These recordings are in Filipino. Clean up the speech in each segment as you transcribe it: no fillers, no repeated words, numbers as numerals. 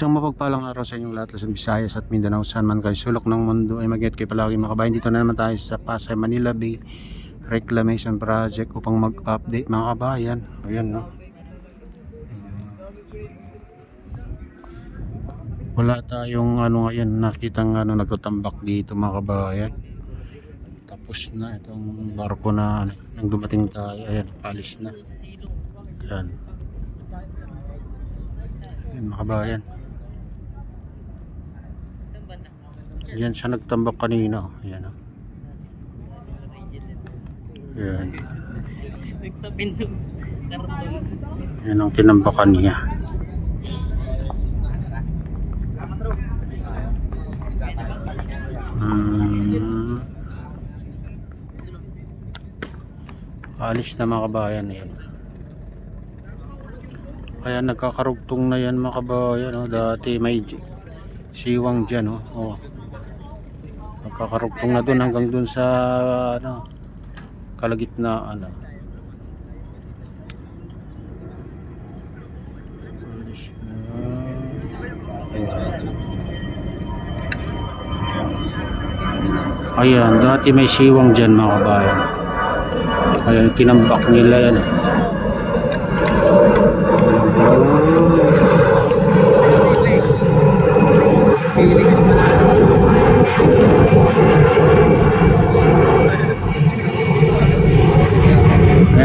Isang mapagpalang araw sa inyong lahat, Luzon, Visayas at Mindanao, saan man kayo sulok ng mundo ay mag-ingat kayo palagi mga kabayan. Dito na naman tayo sa Pasay, Manila Bay Reclamation Project upang mag-update mga kabayan. Ayan, no? Wala tayong ngayon nakitang nagtatambak dito mga kabayan. Tapos na itong barko na nang dumating tayo. Ayan, palis na. Ayan. Ayan mga kabayan. Ayan siya nagtambak kanina. Ayan, oh. Ayan. Ayan ang tinambakan niya. Alis na mga kabayan. Ayan. Kaya nagkakarugtong na yan mga kabayan, oh. Dati may siwang dyan, oh. Oh. Nagkakarugtong na dun hanggang dun sa kalagitnaan. Ayan, dati may siwang dyan mga kabayan. Ayan, tinambak nila yan.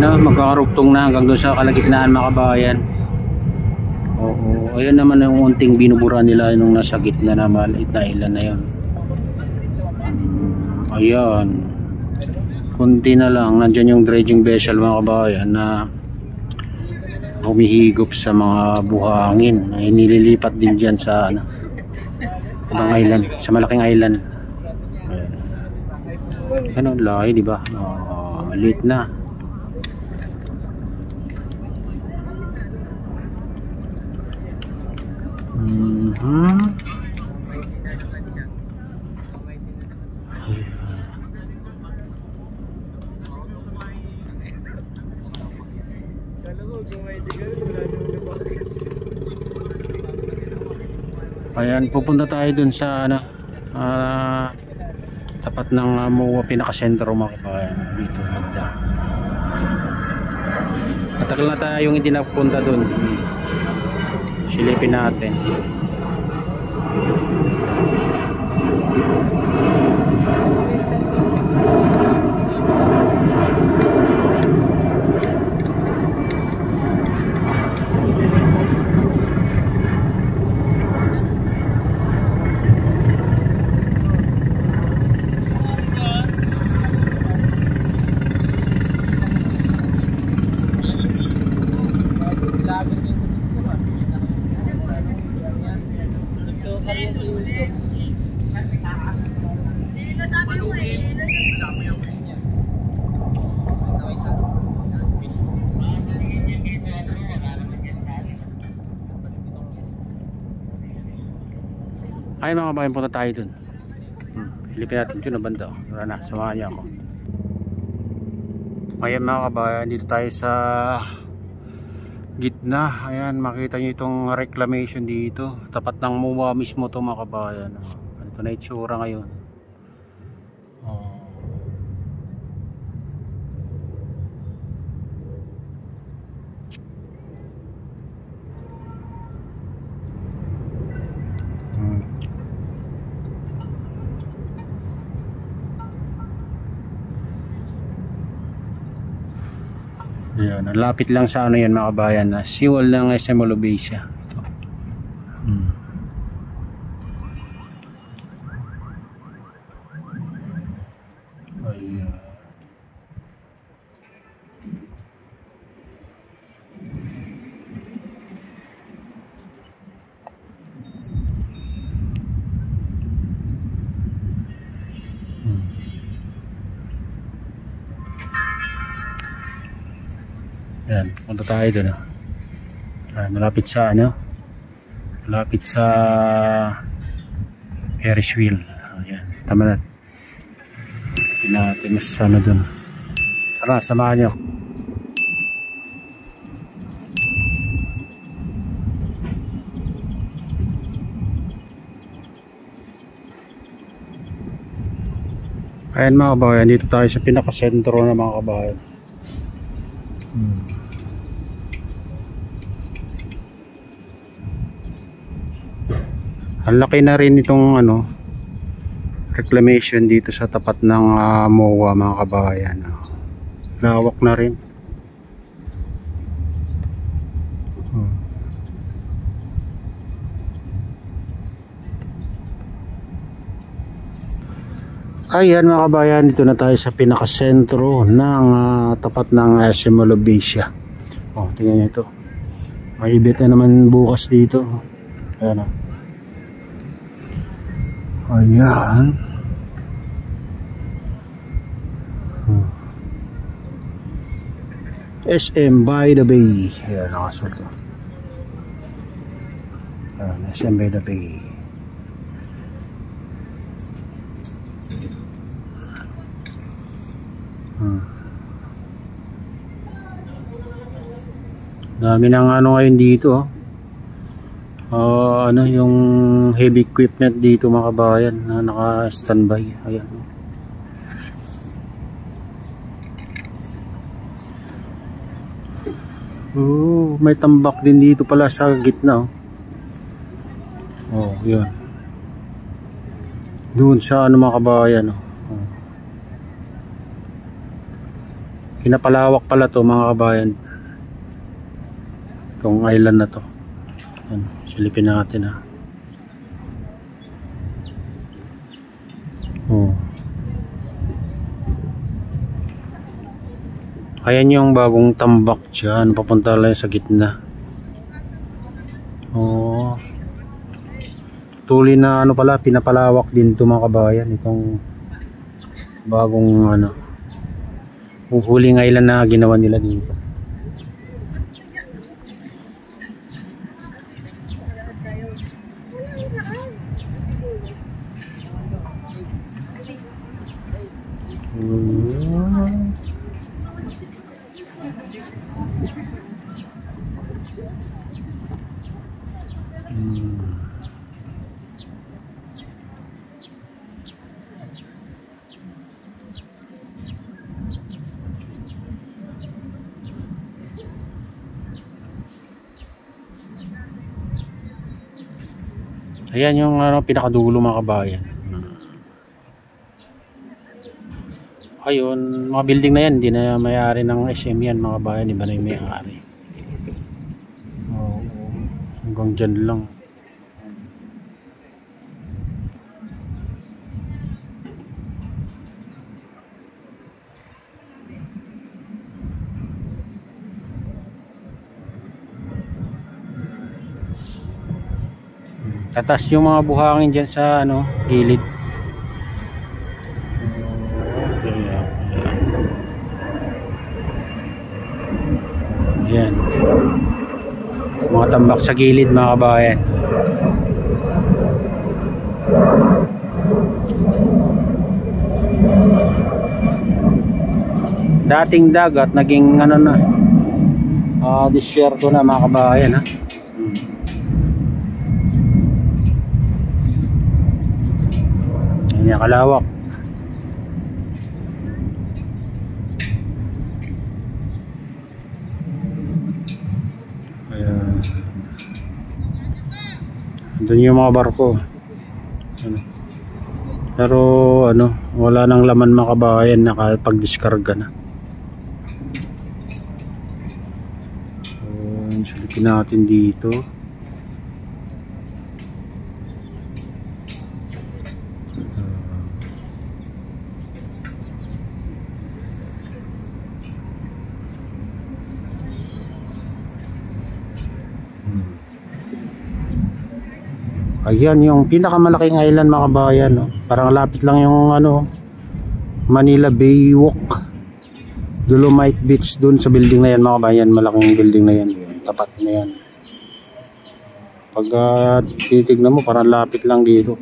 Ayan, magkakarugtong na hanggang doon sa kalagitnaan mga kabayan. Oo, ayan naman yung unting binubura nila nung nasa gitna na maliit na ilan na yun. Ayan, kunti na lang, nandyan yung dredging vessel mga kabayan na humihigop sa mga buhangin na inililipat din dyan sa ibang island, sa malaking island. Ayan, lahi diba? Late na. Ayan, pupunta tayo dun sa tapat ng MOA pinakasentro mga kabayan dito. Matagal na tayong hindi napunta dun. Silipin natin. Ay mga kabayan, punta tayo dun. Hilipin natin dun na banda. Wala na, samahan niya ako. Ayan mga kabayan, dito tayo sa gitna. Ayan, makita nyo itong reclamation dito. Tapat ng MOA mismo to mga kabayan. Ito na itsura ngayon. Ayan, lapit lang sa yan mga kabayan, na siwal ng SM Olobesia. Ito. Ayan. Ayan, punta tayo doon. Malapit sa malapit sa Ferris wheel. Ayan, tama na. Natin mas doon. Tara, samahan nyo. Ayan mga kabayan, dito tayo sa pinakasentro na mga kabayan. Ang laki na rin itong ano, reclamation dito sa tapat ng MOA mga kabayan. Lawak na rin. Ayan mga kabayan, dito na tayo sa pinakasentro ng tapat ng SM Alobesia. Tingnan nyo ito. May ibit na naman bukas dito. Ayan o. Ayan. SM by the Bay. Ayan, nakasal to. Ayan, SM by the Bay. Dami ng ano ngayon dito. Ano yung heavy equipment dito mga kabayan na naka-standby. Ayan. May tambak din dito pala sa gitna. Yun. Doon sa ano mga kabayan. Pinapalawak pala to mga kabayan. Itong island na to. Ayan, silipin natin ha. Ayan yung bagong tambak dyan. Papunta lang sa gitna. Tuloy na ano pala, pinapalawak din to mga kabayan. Itong bagong ano, huling island na ginawa nila dito. Ayan yung pinakadulo mga kabayan. Ayun, mga building na yan, hindi na may-ari ng SM yan mga kabayan, iba na yung may-ari. Hanggang dyan lang. Tatas yung mga buhangin dyan sa ano, gilid. Ayan. Mga tambak sa gilid mga kabayan. Dating dagat, naging ano na, disyerto na mga kabayan ha. Ayan, kalawak. Ayan. Doon yung mga barko. Pero ano, wala nang laman mga kabayan, nakapag-discarga na. Silipin natin dito. Ayan yung pinakamalaking island mga kabayan, no? Parang lapit lang yung ano, Manila Bay Walk, Dolomite Beach, dun sa building na yan mga kabayan. Malaking building na yan, tapat na yan. Pag titignan mo parang lapit lang dito,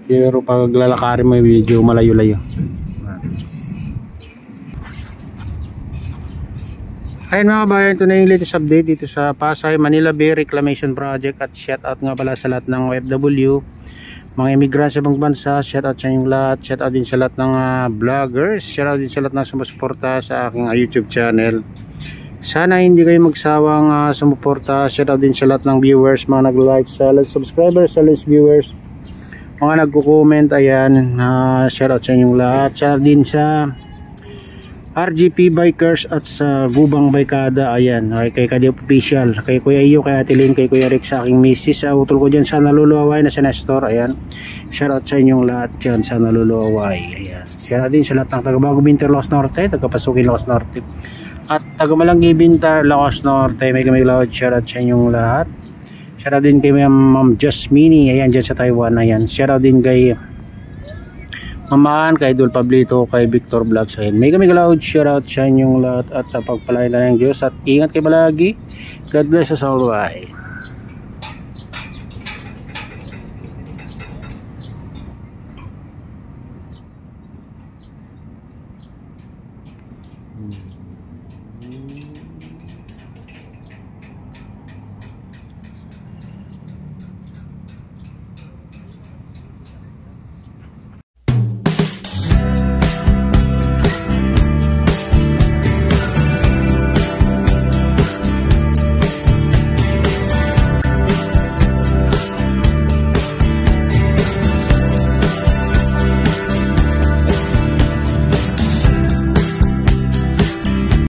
pero pag lalakarin mo medyo malayo-layo. Ayan mga kabayan, ito na yung latest update dito sa Pasay Manila Bay Reclamation Project. At shout out nga pala sa lahat ng OFW. mga immigrant sa ibang bansa, shout out sa inyong lahat. Shout out din sa lahat ng vloggers, shout out din sa lahat ng sumusuporta sa aking YouTube channel. Sana hindi kayo magsawang sumuporta. Shout out din sa lahat ng viewers, mga nag-like, sa subscribers, sa viewers, mga nagko-comment. Ayan, shout out sa inyong lahat. Shout out din sa RGP Bikers at sa Gubang Baykada. Ayan, kay Kadi Official, kay Kuya Iyo, kay Ate Lynn, kay Kuya Rick, sa aking misis. Utol ko dyan sa Naluluaway na si Nestor. Ayan, shout out sa inyong lahat dyan sa Naluluaway. Ayan, shout out din sa lahat ng taga Bago Binter, Locos Norte, taga Pasukin, Locos Norte, at taga Malanggi Bintar, Locos Norte. May loud shout out sa inyong lahat. Shout out din kay Ma'am Jasmine, ayan, dyan sa Taiwan. Ayan, shout out din kay Mamaan, kay Dul Pablito, kay Victor Vlogs. Ayan, may loud shout out sa inyong lahat, at pagpalain na ng Diyos, at ingat kayo palagi. God bless us all. Bye.